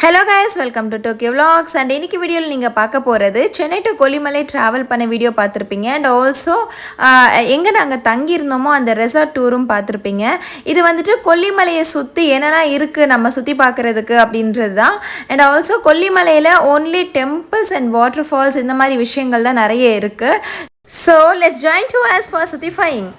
Hello guys, welcome to Tokyo vlogs. And இன்னைக்கு வீடியோவில் நீங்கள் பார்க்க போகிறது சென்னை டு கொல்லிமலை ட்ராவல் பண்ண வீடியோ பார்த்துருப்பீங்க. அண்ட் ஆல்சோ எங்கே நாங்கள் தங்கியிருந்தோமோ அந்த ரெசார்ட் டூரும் பார்த்துருப்பீங்க. இது வந்துட்டு கொல்லிமலையை சுற்றி என்னென்னா இருக்குது நம்ம சுற்றி பார்க்குறதுக்கு அப்படின்றது தான். அண்ட் ஆல்சோ கொல்லிமலையில் only temples and waterfalls இந்த மாதிரி விஷயங்கள் தான் நிறைய இருக்குது. So let's join to us for சுத்திஃபையிங்.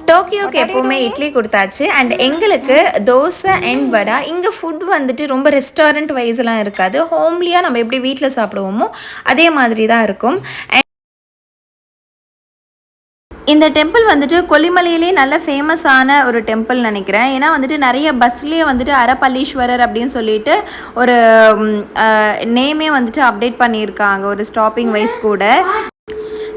டோக்கியோக்கு எப்போவுமே இட்லி கொடுத்தாச்சு. அண்ட் எங்களுக்கு தோசை அண்ட் வடை. இங்கே ஃபுட் வந்துட்டு ரொம்ப ரெஸ்டாரண்ட் வைஸ்லாம் இருக்காது. ஹோம்லியாக நம்ம எப்படி வீட்டில் சாப்பிடுவோமோ அதே மாதிரி தான் இருக்கும். இந்த டெம்பிள் வந்துட்டு கொல்லிமலையிலே நல்ல ஃபேமஸான ஒரு டெம்பிள் நினைக்கிறேன். ஏன்னா வந்துட்டு நிறைய பஸ்லேயே வந்துட்டு அரப்பள்ளீஸ்வரர் அப்படின்னு சொல்லிட்டு ஒரு நேமே வந்துட்டு அப்டேட் பண்ணியிருக்காங்க, ஒரு ஸ்டாப்பிங் வைஸ் கூட.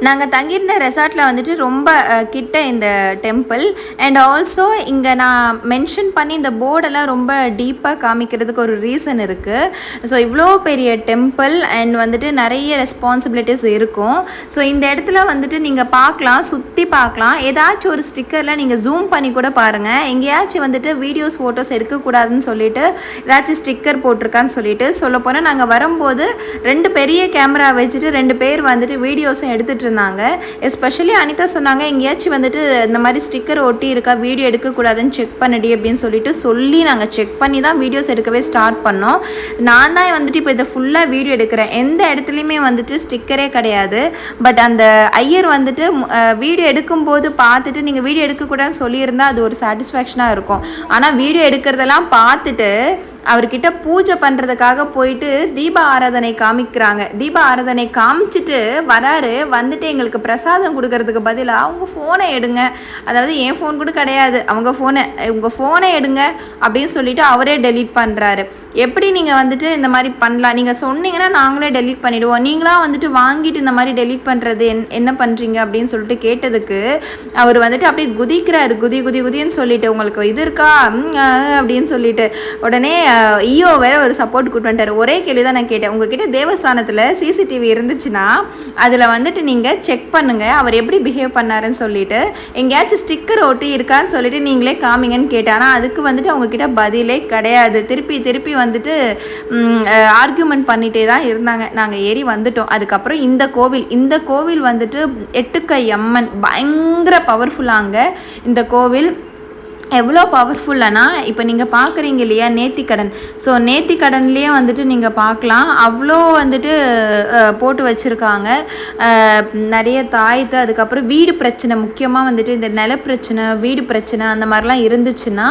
நாங்கள் தங்கியிருந்த ரெசார்ட்டில் வந்துட்டு ரொம்ப கிட்ட இந்த டெம்பிள். அண்ட் ஆல்சோ இங்கே நான் மென்ஷன் பண்ணி இந்த போர்டெல்லாம் ரொம்ப டீப்பாக காமிக்கிறதுக்கு ஒரு ரீசன் இருக்குது. ஸோ இவ்வளோ பெரிய டெம்பிள் அண்ட் வந்துட்டு நிறைய ரெஸ்பான்சிபிலிட்டிஸ் இருக்கும். ஸோ இந்த இடத்துல வந்துட்டு நீங்கள் பார்க்கலாம், சுற்றி பார்க்கலாம். ஏதாச்சும் ஒரு ஸ்டிக்கரில் நீங்கள் ஜூம் பண்ணி கூட பாருங்கள். எங்கேயாச்சும் வந்துட்டு வீடியோஸ் ஃபோட்டோஸ் எடுக்கக்கூடாதுன்னு சொல்லிட்டு ஏதாச்சும் ஸ்டிக்கர் போட்டிருக்கான்னு சொல்லிட்டு சொல்லப்போனால் நாங்கள் வரும்போது 2 பெரிய கேமரா வச்சுட்டு 2 பேர் வந்துட்டு வீடியோஸும் எடுத்துகிட்டு இருந்தாங்க. எஸ்பெஷலி அனிதா சொன்னாங்க, எங்கேயாச்சும் வந்துட்டு இந்த மாதிரி ஸ்டிக்கர் ஒட்டி இருக்கா, வீடியோ எடுக்கக்கூடாதுன்னு செக் பண்ணடி அப்படின்னு சொல்லி நாங்கள் செக் பண்ணி தான் வீடியோஸ் எடுக்கவே ஸ்டார்ட் பண்ணோம். நான் தான் வந்துட்டு இப்போ இதை ஃபுல்லாக வீடியோ எடுக்கிறேன். எந்த இடத்துலையுமே வந்துட்டு ஸ்டிக்கரே கிடையாது. பட் அந்த ஐயர் வந்துட்டு வீடியோ எடுக்கும்போது பார்த்துட்டு நீங்கள் வீடியோ எடுக்கக்கூடாதுன்னு சொல்லியிருந்தால் அது ஒரு சாட்டிஸ்ஃபேக்ஷனாக இருக்கும். ஆனால் வீடியோ எடுக்கிறதெல்லாம் பார்த்துட்டு அவர்கிட்ட பூஜை பண்ணுறதுக்காக போயிட்டு தீப ஆராதனை காமிக்கிறாங்க. தீப ஆராதனை காமிச்சிட்டு வராரு. வந்துட்டு எங்களுக்கு பிரசாதம் கொடுக்கறதுக்கு பதிலாக அவங்க ஃபோனை எடுங்க, அதாவது என் ஃபோன் கூட கிடையாது, உங்கள் ஃபோனை எடுங்க அப்படின்னு சொல்லிட்டு அவரே டெலீட் பண்ணுறாரு. எப்படி நீங்கள் வந்துட்டு இந்த மாதிரி பண்ணலாம்? நீங்கள் சொன்னீங்கன்னா நாங்களே டெலீட் பண்ணிவிடுவோம். நீங்களாம் வந்துட்டு வாங்கிட்டு இந்த மாதிரி டெலீட் பண்ணுறது என்ன பண்ணுறீங்க அப்படின்னு சொல்லிட்டு கேட்டதுக்கு அவர் வந்துட்டு அப்படியே குதிக்கிறாரு. குதின்னு சொல்லிட்டு உங்களுக்கு இது இருக்கா அப்படின்னு சொல்லிட்டு உடனே ஈயோ வேற ஒரு சப்போர்ட் கூட்டு வந்துட்டார். ஒரே கேள்வி தான் நான் கேட்டேன், உங்ககிட்ட தேவஸ்தானத்தில் சிசிடிவி இருந்துச்சுன்னா அதில் வந்துட்டு நீங்கள் செக் பண்ணுங்கள் அவர் எப்படி பிஹேவ் பண்ணாருன்னு சொல்லிட்டு, எங்கேயாச்சும் ஸ்டிக்கர் ஒட்டி இருக்கான்னு சொல்லிட்டு நீங்களே காமிங்கன்னு கேட்டேன். ஆனால் அதுக்கு வந்துட்டு அவங்கக்கிட்ட பதிலே கிடையாது. திருப்பி வந்துட்டு ஆர்கியூமெண்ட் பண்ணிகிட்டே தான் இருந்தாங்க. நாங்கள் ஏறி வந்துட்டோம். அதுக்கப்புறம் இந்த கோவில் வந்துட்டு 8 கை அம்மன், பயங்கர பவர்ஃபுல்லாங்க இந்த கோவில். எவ்வளோ பவர்ஃபுல்லானா இப்போ நீங்கள் பார்க்குறீங்க இல்லையா நேர்த்திக்கடன். ஸோ நேர்த்திக்கடன்லேயே வந்துட்டு நீங்கள் பார்க்கலாம், அவ்வளோ வந்துட்டு போட்டு வச்சுருக்காங்க. நிறைய தாயத்து, அதுக்கப்புறம் வீடு பிரச்சனை, முக்கியமாக வந்துட்டு இந்த நில பிரச்சனை, வீடு பிரச்சனை அந்த மாதிரிலாம் இருந்துச்சுன்னா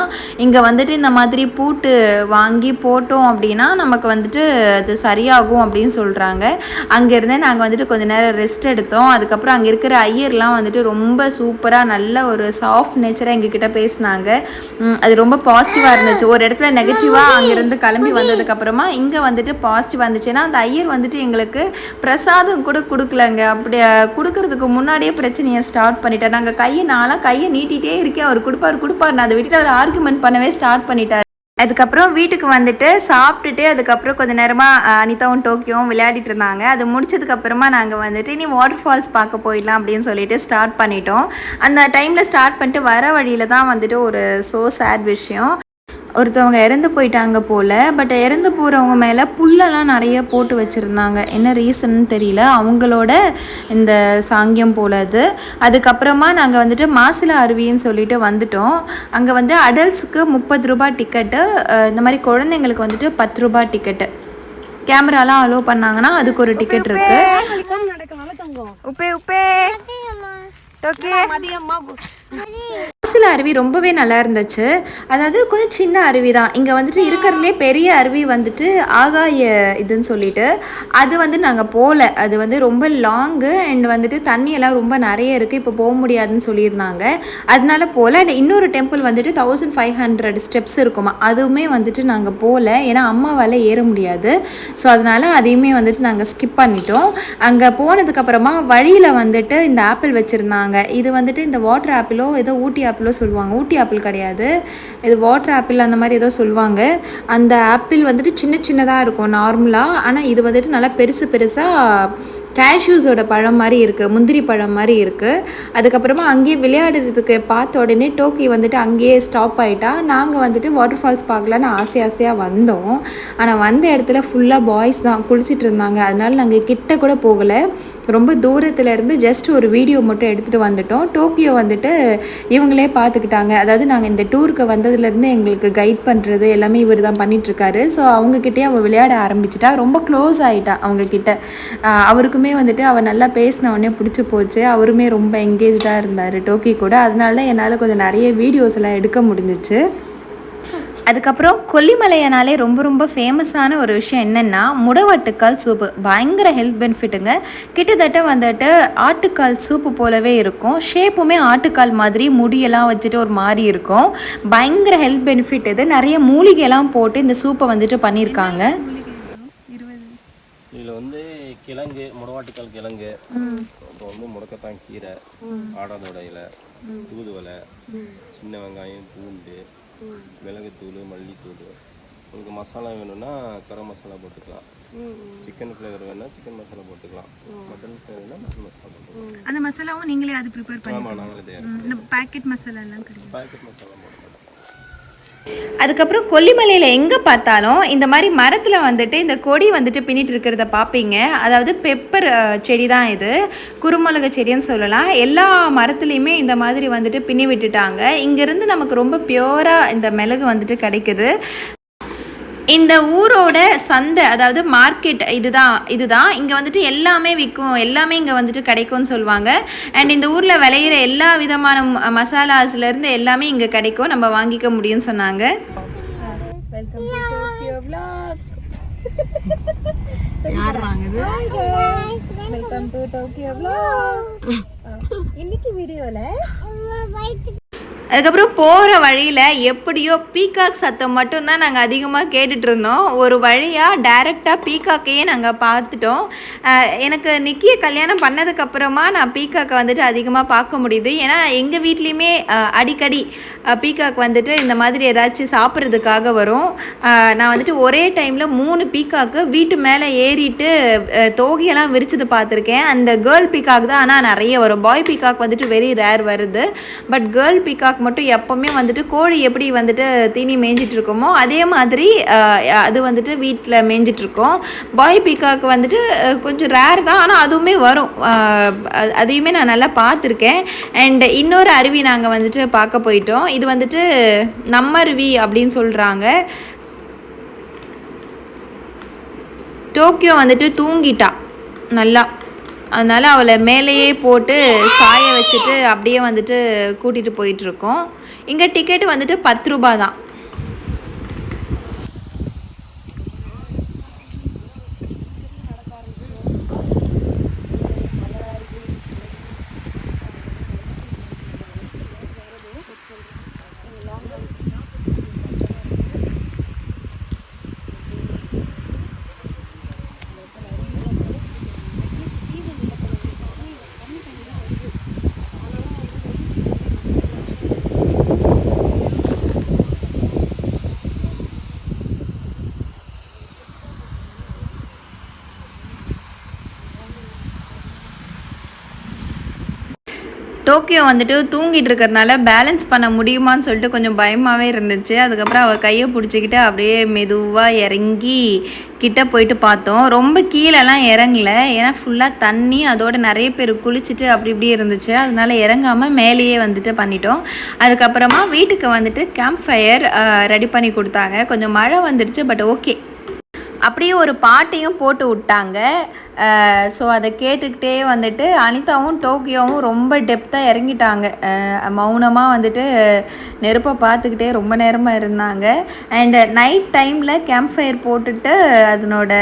இங்கே வந்துட்டு இந்த மாதிரி பூட்டு வாங்கி போட்டோம் அப்படின்னா நமக்கு வந்துட்டு அது சரியாகும் அப்படின்னு சொல்கிறாங்க. அங்கேருந்தே நாங்கள் வந்துட்டு கொஞ்சம் நேரம் ரெஸ்ட் எடுத்தோம். அதுக்கப்புறம் அங்கே இருக்கிற ஐயர்லாம் வந்துட்டு ரொம்ப சூப்பராக நல்ல ஒரு சாஃப்ட் நேச்சராக எங்ககிட்ட பேசினாங்க. அது ரொம்ப பாசிட்டிவாக இருந்துச்சு. ஒரு இடத்துல நெகட்டிவாக அங்கேருந்து கிளம்பி வந்ததுக்கப்புறமா இங்கே வந்துட்டு பாசிட்டிவாக இருந்துச்சு. ஏன்னா அந்த ஐயர் வந்துட்டு எங்களுக்கு பிரசாதம் கூட கொடுக்கலங்க. அப்படி கொடுக்கறதுக்கு முன்னாடியே பிரச்சனையை ஸ்டார்ட் பண்ணிட்டார். நாங்கள் கையை நீட்டிகிட்டே இருக்கேன், அவர் கொடுப்பார் நான் அதை விட்டுட்டு அவர் ஆர்குமெண்ட் பண்ணவே ஸ்டார்ட் பண்ணிட்டார். அதுக்கப்புறம் வீட்டுக்கு வந்துட்டு சாப்பிட்டுட்டு அதுக்கப்புறம் கொஞ்சம் நேரமாக அனிதாவும் டோக்கியோவும் விளையாடிட்டு இருந்தாங்க. அது முடிச்சதுக்கப்புறமா நாங்கள் வந்துட்டு இனி வாட்டர் ஃபால்ஸ் பார்க்க போயிடலாம் அப்படின்னு சொல்லிட்டு ஸ்டார்ட் பண்ணிட்டோம். அந்த டைமில் ஸ்டார்ட் பண்ணிட்டு வர வழியில் தான் வந்துட்டு ஒரு சேட் விஷயம். ஒருத்தவங்க இறந்து போயிட்டாங்க போல். பட் இறந்து போகிறவங்க மேலே புல்லெல்லாம் நிறைய போட்டு வச்சுருந்தாங்க. என்ன ரீசன்னு தெரியல, அவங்களோட இந்த சாங்கியம் போல் அது. அதுக்கப்புறமா நாங்கள் வந்துட்டு மாசிலா அருவின்னு சொல்லிட்டு வந்துட்டோம். அங்கே வந்து அடல்ட்ஸுக்கு 30 ரூபாய் டிக்கெட்டு, இந்த மாதிரி குழந்தைங்களுக்கு வந்துட்டு 10 ரூபாய் டிக்கெட்டு. கேமராலாம் அலோவ் பண்ணாங்கன்னா அதுக்கு ஒரு டிக்கெட் இருக்குது. மாசிலா அருவி ரொம்பவே நல்லா இருந்துச்சு. அதாவது கொஞ்சம் சின்ன அருவி தான். இங்கே வந்துட்டு இருக்கிறதுலே பெரிய அருவி வந்துட்டு ஆகாய இதுன்னு சொல்லிட்டு அது வந்து நாங்கள் போகல. அது வந்து ரொம்ப லாங்கு அண்ட் வந்துட்டு தண்ணியெல்லாம் ரொம்ப நிறைய இருக்குது, இப்போ போக முடியாதுன்னு சொல்லியிருந்தாங்க. அதனால போகல. அண்ட் இன்னொரு டெம்பிள் வந்துட்டு 1500 ஸ்டெப்ஸ் இருக்குமா, அதுவுமே வந்துட்டு நாங்கள் போகல. ஏன்னா அம்மாவால் ஏற முடியாது. ஸோ அதனால் அதையுமே வந்துட்டு நாங்கள் ஸ்கிப் பண்ணிட்டோம். அங்கே போனதுக்கப்புறமா வழியில் வந்துட்டு இந்த ஆப்பிள் வச்சுருந்தாங்க. இது வந்துட்டு இந்த வாட்டர் ஆப்பிளோ ஏதோ ஊட்டி ஆப்பிளோ ஆப்பிளோ சொல்லுவாங்க, ஊட்டி ஆப்பிள் கிடையாது, இது வாட்டர் ஆப்பிள் அந்த மாதிரி ஏதோ சொல்லுவாங்க. அந்த ஆப்பிள் வந்துட்டு சின்ன சின்னதாக இருக்கும் நார்மலாக, ஆனால் இது வந்துட்டு நல்லா பெருசு பெருசாக கேஷ்யூஸோட பழம் மாதிரி இருக்குது, முந்திரி பழம் மாதிரி இருக்குது. அதுக்கப்புறமா அங்கேயே விளையாடுறதுக்கு பார்த்த உடனே டோக்கி வந்துட்டு அங்கேயே ஸ்டாப் ஆகிட்டா. நாங்கள் வந்துட்டு வாட்டர் ஃபால்ஸ் பார்க்கலான்னு ஆசையாக வந்தோம். ஆனால் வந்த இடத்துல ஃபுல்லாக பாய்ஸ் தான் குளிச்சுட்டு இருந்தாங்க. அதனால நாங்கள் கிட்ட கூட போகலை, ரொம்ப தூரத்தில் இருந்து ஜஸ்ட் ஒரு வீடியோ மட்டும் எடுத்துகிட்டு வந்துட்டோம். டோக்கியோ வந்துட்டு இவங்களே பார்த்துக்கிட்டாங்க. அதாவது நாங்கள் இந்த டூருக்கு வந்ததுலேருந்து எங்களுக்கு கைட் பண்ணுறது எல்லாமே இவர் தான் பண்ணிகிட்ருக்காரு. ஸோ அவங்கக்கிட்டே அவள் விளையாட ஆரம்பிச்சிட்டா, ரொம்ப க்ளோஸ் ஆகிட்டா அவங்கக்கிட்ட. அவருக்குமே வந்துட்டு அவள் நல்லா பேசின உடனே பிடிச்சி போச்சு. அவருமே ரொம்ப என்கேஜாக இருந்தார் டோக்கி கூட. அதனால தான் என்னால் கொஞ்சம் நிறைய வீடியோஸ் எல்லாம் எடுக்க முடிஞ்சிச்சு. அதுக்கப்புறம் கொல்லிமலையனாலே ரொம்ப ரொம்ப ஃபேமஸான ஒரு விஷயம் என்னென்னா முடவாட்டுக்கால் சூப்பு. பயங்கர ஹெல்த் பெனிஃபிட்டுங்க. கிட்டத்தட்ட வந்துட்டு ஆட்டுக்கால் சூப்பு போலவே இருக்கும், ஷேப்புமே ஆட்டுக்கால் மாதிரி, முடியெல்லாம் வச்சுட்டு ஒரு மாதிரி இருக்கும். பயங்கர ஹெல்த் பெனிஃபிட் இது. நிறைய மூலிகைலாம் போட்டு இந்த சூப்பை வந்துட்டு பண்ணியிருக்காங்க. இதில் வந்து கிழங்கு, முடவாட்டுக்கால் கிழங்கு, அப்புறம் வந்து முடக்கத்தான் கீரை, ஆடாதோட இலை, தூதுவலை, சின்ன வெங்காயம், பூண்டு, மிளகுத்தூள், மல்லித்தூள். உங்களுக்கு மசாலா வேணும்னா கரம் மசாலா போட்டுக்கலாம், சிக்கன் ஃப்ளேவர் வேணும்னா சிக்கன் மசாலா போட்டுக்கலாம், மட்டன் ஃப்ளேவர்னா மட்டன் மசாலா போட்டுக்கலாம். அந்த மசாலாவும் நீங்களே அது ப்ரிப்பேர் பண்ணி? ஆமாம், நாங்களே தயார். இந்த பேக்கெட் மசாலா எல்லாம் கிடையாது, பேக்கெட் மசாலா போட்டுக்கலாம். அதுக்கப்புறம் கொல்லிமலையில் எங்கே பார்த்தாலும் இந்த மாதிரி மரத்தில் வந்துட்டு இந்த கொடி வந்துட்டு பின்னிட்டு இருக்கிறத பார்ப்பீங்க. அதாவது பெப்பர் செடி தான் இது, குருமிளகு செடின்னு சொல்லலாம். எல்லா மரத்துலேயுமே இந்த மாதிரி வந்துட்டு பின்னி விட்டுட்டாங்க. இங்கேருந்து நமக்கு ரொம்ப பியூராக இந்த மிளகு வந்துட்டு கிடைக்குது. இந்த ஊரோட சந்தை, அதாவது மார்க்கெட் இதுதான் இங்கே வந்துட்டு எல்லாமே விற்கும், எல்லாமே இங்கே வந்துட்டு கிடைக்கும்னு சொல்லுவாங்க. அண்ட் இந்த ஊரில் விளையிற எல்லா விதமான மசாலாஸ்லேருந்து எல்லாமே இங்கே கிடைக்கும், நம்ம வாங்கிக்க முடியும்னு சொன்னாங்க. Welcome to Tokyo vlogs. யார் வாங்குது? Welcome to Tokyo vlogs. இன்னைக்கு வீடியோவில் அதுக்கப்புறம் போகிற வழியில் எப்படியோ பீகாக் சத்தம் மட்டும்தான் நாங்கள் அதிகமாக கேட்டுட்டு இருந்தோம். ஒரு வழியாக டைரெக்டாக பீகாக்கையே நாங்கள் பார்த்துட்டோம். எனக்கு நிக்கியை கல்யாணம் பண்ணதுக்கப்புறமா நான் பீகாக்கை வந்துட்டு அதிகமாக பார்க்க முடியுது. ஏன்னா எங்கள் வீட்லேயுமே அடிக்கடி பீகாக் வந்துட்டு இந்த மாதிரி ஏதாச்சும் சாப்பிட்றதுக்காக வரும். நான் வந்துட்டு ஒரே டைமில் 3 பீகாக்கு வீட்டு மேலே ஏறிட்டு தோகையெல்லாம் விரிச்சது பார்த்துருக்கேன். அந்த கேர்ள் பீகாக் தான் ஆனால் நிறைய வரும். பாய் பீகாக் வந்துட்டு வெரி ரேர் வருது. பட் கேர்ள் பீகாக் மட்டும் எப்போவுமே வந்துட்டு கோழி எப்படி வந்துட்டு தீனி மேய்ஞ்சிட்டு இருக்கோமோ அதே மாதிரி அது வந்துட்டு வீட்டில் மேய்ஞ்சிட்ருக்கோம். பாய் பீகாக் வந்துட்டு கொஞ்சம் ரேர் தான், ஆனால் அதுவுமே வரும். அதையுமே நான் நல்லா பார்த்துருக்கேன். அண்ட் இன்னொரு அருவி நாங்கள் வந்துட்டு பார்க்க போயிட்டோம். இது வந்துட்டு நம்மருவி அப்படின்னு சொல்கிறாங்க. டோக்கியோ வந்துட்டு தூங்கிட்டா நல்லா, அதனால் அவளை மேலேயே போட்டு சாய வச்சுட்டு அப்படியே வந்துட்டு கூட்டிகிட்டு போயிட்டுருக்கோம். இங்கே டிக்கெட்டு வந்துட்டு 10 ரூபா தான். டோக்கியோ வந்துட்டு தூங்கிட்டு இருக்கிறதுனால பேலன்ஸ் பண்ண முடியுமான்னு சொல்லிட்டு கொஞ்சம் பயமாகவே இருந்துச்சு. அதுக்கப்புறம் அவள் கையை பிடிச்சிக்கிட்டு அப்படியே மெதுவாக இறங்கி கிட்ட போயிட்டு பார்த்தோம். ரொம்ப கீழெல்லாம் இறங்கலை, ஏன்னா ஃபுல்லாக தண்ணி, அதோட நிறைய பேர் குளிச்சுட்டு அப்படி இப்படி இருந்துச்சு. அதனால இறங்காமல் மேலேயே வந்துட்டு பண்ணிட்டோம். அதுக்கப்புறமா வீட்டுக்கு வந்துட்டு கேம்ப் ஃபயர் ரெடி பண்ணி கொடுத்தாங்க. கொஞ்சம் மழை வந்துடுச்சு, பட் ஓகே. அப்படியே ஒரு பாட்டையும் போட்டு விட்டாங்க. ஸோ அதை கேட்டுக்கிட்டே வந்துட்டு அனிதாவும் டோக்கியோவும் ரொம்ப டெப்த்தாக இறங்கிட்டாங்க. மௌனமாக வந்துட்டு நெருப்பை பார்த்துக்கிட்டே ரொம்ப நேரமாக இருந்தாங்க. அண்டு நைட் டைமில் கேம்ப் ஃபயர் போட்டுட்டு அதனோட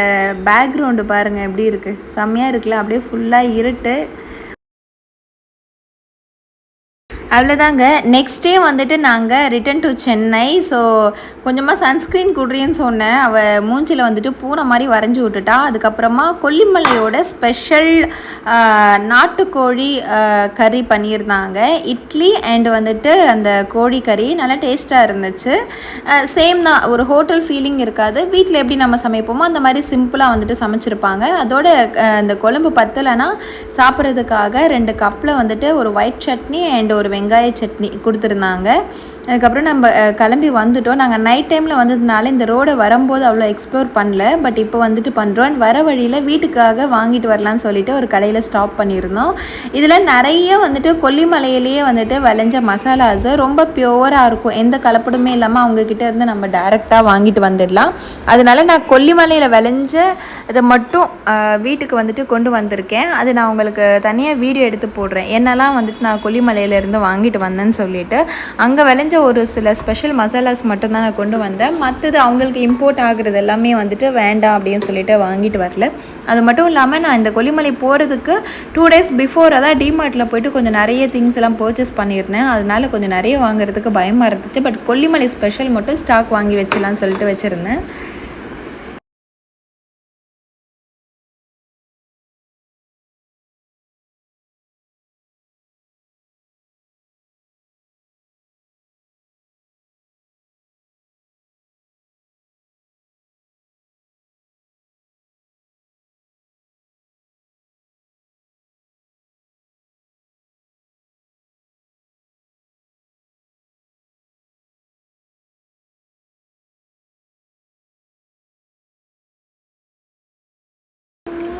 பேக்ரவுண்டு பாருங்கள் எப்படி இருக்குது, செம்மையாக இருக்குல்ல, அப்படியே ஃபுல்லாக இருட்டு. அவ்வளோதாங்க. நெக்ஸ்ட் டே வந்துட்டு நாங்கள் ரிட்டன் டு சென்னை. ஸோ கொஞ்சமாக சன்ஸ்க்ரீன் குட்ரின்னு சொன்னேன். அவள் மூஞ்சில் வந்துட்டு பூனை மாதிரி வரைஞ்சி விட்டுட்டா. அதுக்கப்புறமா கொல்லிமலையோட ஸ்பெஷல் நாட்டுக்கோழி கறி பண்ணியிருந்தாங்க. இட்லி அண்ட் வந்துட்டு அந்த கோழி கறி நல்லா டேஸ்ட்டாக இருந்துச்சு. சேம் தான், ஒரு ஹோட்டல் ஃபீலிங் இருக்காது. வீட்டில் எப்படி நம்ம சமைப்போமோ அந்த மாதிரி சிம்பிளாக வந்துட்டு சமைச்சிருப்பாங்க. அதோட அந்த குழம்பு பத்தலைன்னா சாப்பிட்றதுக்காக 2 கப்பில் வந்துட்டு ஒரு ஒயிட் சட்னி அண்ட் ஒரு வெங்காய சட்னி கொடுத்துருந்தாங்க. அதுக்கப்புறம் நம்ம கிளம்பி வந்துட்டோம். நாங்கள் நைட் டைமில் வந்ததுனால இந்த ரோடை வரும்போது அவ்வளோ எக்ஸ்ப்ளோர் பண்ணல. பட் இப்போ வந்துட்டு பண்ணுறோம். வர வழியில் வீட்டுக்காக வாங்கிட்டு வரலான்னு சொல்லிட்டு ஒரு கடையில் ஸ்டாப் பண்ணியிருந்தோம். இதில் நிறைய வந்துட்டு கொல்லிமலையிலேயே வந்துட்டு விளைஞ்ச மசாலாஸ் ரொம்ப பியூராக இருக்கும். எந்த கலப்படமே இல்லாமல் அவங்கக்கிட்ட இருந்து நம்ம டைரெக்டாக வாங்கிட்டு வந்துடலாம். அதனால நான் கொல்லிமலையில் விளைஞ்ச இதை மட்டும் வீட்டுக்கு வந்துட்டு கொண்டு வந்திருக்கேன். அது நான் உங்களுக்கு தனியாக வீடியோ எடுத்து போடுறேன். என்னெல்லாம் வந்துட்டு நான் கொல்லிமலையிலேருந்து வாங்கிட்டு வந்தேன்னு சொல்லிட்டு. அங்கே விளைஞ்ச ஒரு சில ஸ்பெஷல் மசாலாஸ் மட்டும்தான் நான் கொண்டு வந்தேன். மற்றது அவங்களுக்கு இம்போர்ட் ஆகுறது எல்லாமே வந்துட்டு வேண்டாம் அப்படின்னு சொல்லிட்டு வாங்கிட்டு வரல. அது மட்டும் இல்லாமல் நான் இந்த கொல்லிமலை போகிறதுக்கு 2 days பிஃபோர் அதான் டிமார்ட்டில் போயிட்டு கொஞ்சம் நிறைய திங்ஸ் எல்லாம் பர்ச்சேஸ் பண்ணியிருந்தேன். அதனால கொஞ்சம் நிறைய வாங்குறதுக்கு பயமாக இருந்துச்சு. பட் கொல்லிமலை ஸ்பெஷல் மட்டும் ஸ்டாக் வாங்கி வச்சிடலான்னு சொல்லிட்டு வச்சுருந்தேன்.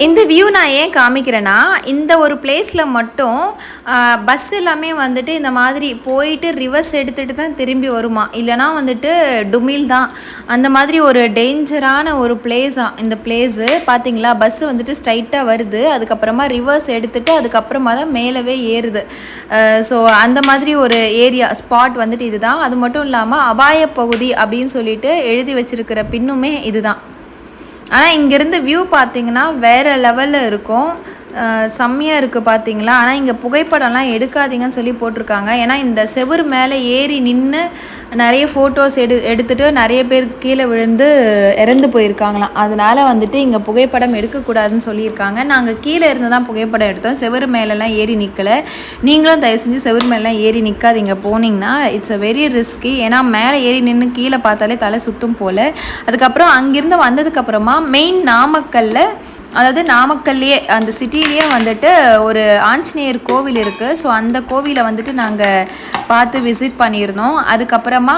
இந்த வியூ நான் ஏன் காமிக்கிறேன்னா, இந்த ஒரு பிளேஸில் மட்டும் பஸ் எல்லாமே வந்துட்டு இந்த மாதிரி போயிட்டு ரிவர்ஸ் எடுத்துகிட்டு தான் திரும்பி வருமா, இல்லைனா வந்துட்டு டுமில் தான். அந்த மாதிரி ஒரு டேஞ்சரான ஒரு பிளேஸாக இந்த பிளேஸு. பார்த்தீங்களா, பஸ்ஸு வந்துட்டு ஸ்ட்ரைட்டாக வருது, அதுக்கப்புறமா ரிவர்ஸ் எடுத்துகிட்டு அதுக்கப்புறமா தான் மேலவே ஏறுது. ஸோ அந்த மாதிரி ஒரு ஏரியா ஸ்பாட் வந்துட்டு இதுதான். அது மட்டும் இல்லாமல் அபாய பகுதி அப்படின்னு சொல்லிட்டு எழுதி வச்சிருக்கிற பின்னுமே இதுதான். ஆனால் இங்கேருந்து வியூ பார்த்திங்கன்னா வேறு லெவலில் இருக்கும். செம்மையாக இருக்குது பார்த்தீங்களா. ஆனால் இங்கே புகைப்படம்லாம் எடுக்காதீங்கன்னு சொல்லி போட்டிருக்காங்க. ஏன்னா இந்த செவுரு மேலே ஏறி நின்று நிறைய ஃபோட்டோஸ் எடுத்துகிட்டு நிறைய பேர் கீழே விழுந்து இறந்து போயிருக்காங்களாம். அதனால் வந்துட்டு இங்கே புகைப்படம் எடுக்கக்கூடாதுன்னு சொல்லியிருக்காங்க. நாங்கள் கீழே இருந்து தான் புகைப்படம் எடுத்தோம். செவுரு மேலெலாம் ஏறி நிற்கலை. நீங்களும் தயவு செஞ்சு செவுரு மேலெலாம் ஏறி நிற்காதீங்க. போனீங்கன்னா இட்ஸ் அ வெரி ரிஸ்கி. ஏன்னா மேலே ஏறி நின்று கீழே பார்த்தாலே தலை சுற்றும் போல். அதுக்கப்புறம் அங்கேருந்து வந்ததுக்கப்புறமா மெயின் நாமக்கல்லில், அதாவது நாமக்கல்லையே அந்த சிட்டிலேயே வந்துட்டு ஒரு ஆஞ்சநேயர் கோவில் இருக்குது. ஸோ அந்த கோவிலை வந்துட்டு நாங்கள் பார்த்து விசிட் பண்ணியிருந்தோம். அதுக்கப்புறமா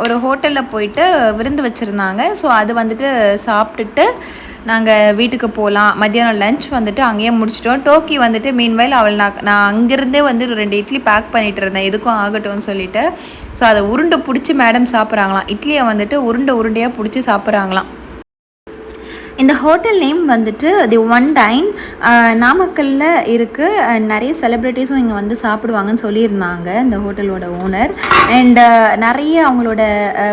ஒரு ஹோட்டலில் போயிட்டு விருந்து வச்சுருந்தாங்க. ஸோ அது வந்துட்டு சாப்பிட்டுட்டு நாங்கள் வீட்டுக்கு போகலாம். மத்தியானம் லஞ்ச் வந்துட்டு அங்கேயே முடிச்சிட்டோம். டோக்கி வந்துட்டு மீன்வைல் அவள் நான் அங்கேருந்தே வந்து 2 இட்லி பேக் பண்ணிகிட்டு இருந்தேன், எதுக்கும் ஆகட்டும்னு சொல்லிட்டு. ஸோ அதை உருண்டை பிடிச்சி மேடம் சாப்பிட்றாங்களாம். இட்லியை வந்துட்டு உருண்டையாக பிடிச்சி சாப்பிட்றாங்களாம். இந்த ஹோட்டல் நேம் வந்துட்டு தி ஒன் டைன், நாமக்கல்லில் இருக்குது. நிறைய செலிப்ரிட்டிஸும் இங்கே வந்து சாப்பிடுவாங்கன்னு சொல்லியிருந்தாங்க இந்த ஹோட்டலோட ஓனர். அண்ட் நிறைய அவங்களோட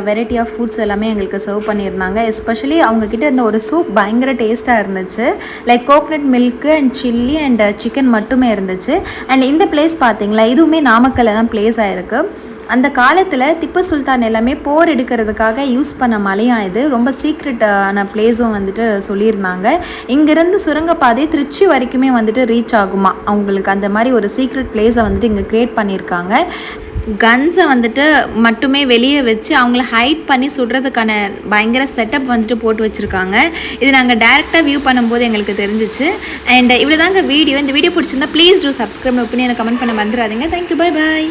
வெரைட்டி ஆஃப் ஃபுட்ஸ் எல்லாமே எங்களுக்கு சர்வ் பண்ணியிருந்தாங்க. எஸ்பெஷலி அவங்கக்கிட்ட இருந்த ஒரு சூப் பயங்கர டேஸ்ட்டாக இருந்துச்சு. Like coconut milk and chilli and chicken மட்டுமே இருந்துச்சு. அண்ட் இந்த பிளேஸ் பார்த்தீங்களா, இதுவுமே நாமக்கல்லில் தான் பிளேஸ் ஆகிருக்கு. அந்த காலத்தில் திப்பு சுல்தான் எல்லாமே போர் எடுக்கிறதுக்காக யூஸ் பண்ண மலையாக இது. ரொம்ப சீக்ரெட்டான பிளேஸும் வந்துட்டு சொல்லியிருந்தாங்க. இங்கேருந்து சுரங்கப்பாதை திருச்சி வரைக்குமே வந்துட்டு ரீச் ஆகுமா அவங்களுக்கு. அந்த மாதிரி ஒரு சீக்ரெட் பிளேஸை வந்துட்டு இங்கே க்ரியேட் பண்ணியிருக்காங்க. கன்ஸை வந்துட்டு மட்டுமே வெளியே வச்சு அவங்கள ஹைட் பண்ணி சுடுறதுக்கான பயங்கர செட்டப் வந்துட்டு போட்டு வச்சுருக்காங்க. இது நாங்கள் டேரெக்டாக வியூ பண்ணும்போது எங்களுக்கு தெரிஞ்சிச்சு. அண்ட் இவ்வளோ தாங்க வீடியோ. இந்த வீடியோ பிடிச்சிருந்தா ப்ளீஸ் டூ சப்ஸ்கிரைப் பண்ணி எனக்கு கமெண்ட் பண்ண மறந்துடாதீங்க. Thank you, bye bye.